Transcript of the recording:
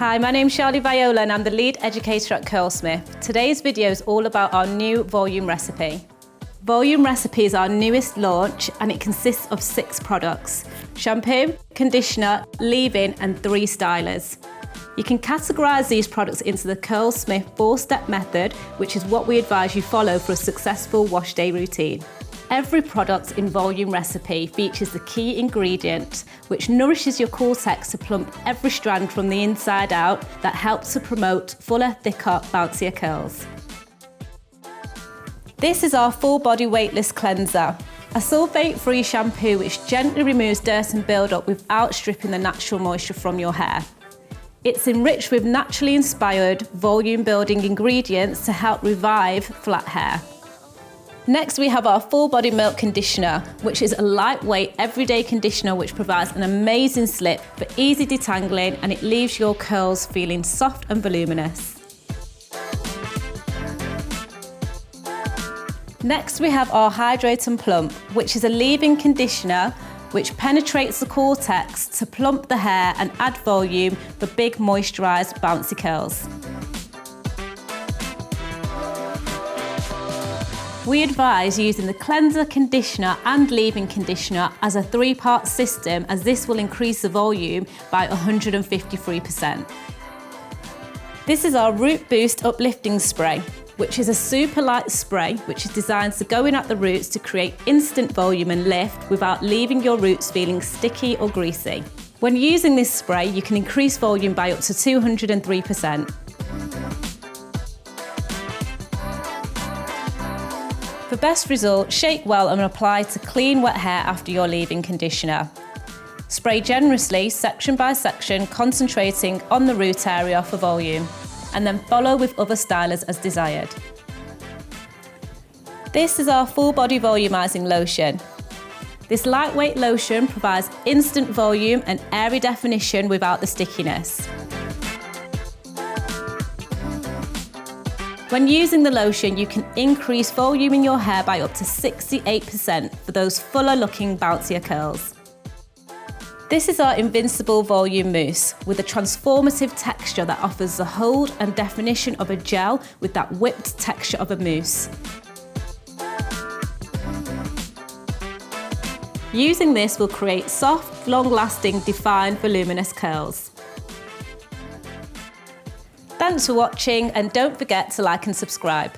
Hi, my name's Charlie Viola and I'm the lead educator at Curlsmith. Today's video is all about our new volume recipe. Volume recipe is our newest launch and it consists of 6 products: shampoo, conditioner, leave-in and 3 stylers. You can categorise these products into the Curlsmith 4-step method, which is what we advise you follow for a successful wash day routine. Every product in volume recipe features the key ingredient, which nourishes your cortex to plump every strand from the inside out that helps to promote fuller, thicker, bouncier curls. This is our full body weightless cleanser, a sulfate-free shampoo which gently removes dirt and build-up without stripping the natural moisture from your hair. It's enriched with naturally inspired volume-building ingredients to help revive flat hair. Next, we have our full body milk conditioner, which is a lightweight everyday conditioner which provides an amazing slip for easy detangling and it leaves your curls feeling soft and voluminous. Next, we have our Hydrate Plump, which is a leave-in conditioner which penetrates the cortex to plump the hair and add volume for big moisturised bouncy curls. We advise using the cleanser, conditioner and leave-in conditioner as a 3-part system, as this will increase the volume by 153%. This is our Root Boost Uplifting Spray, which is a super light spray which is designed to go in at the roots to create instant volume and lift without leaving your roots feeling sticky or greasy. When using this spray, you can increase volume by up to 203%. For best result, shake well and apply to clean wet hair after your leave-in conditioner. Spray generously, section by section, concentrating on the root area for volume, and then follow with other stylers as desired. This is our full body volumizing lotion. This lightweight lotion provides instant volume and airy definition without the stickiness. When using the lotion, you can increase volume in your hair by up to 68% for those fuller looking bouncier curls. This is our Invincible Volume Mousse with a transformative texture that offers the hold and definition of a gel with that whipped texture of a mousse. Using this will create soft, long-lasting, defined, voluminous curls. Thanks for watching and don't forget to like and subscribe.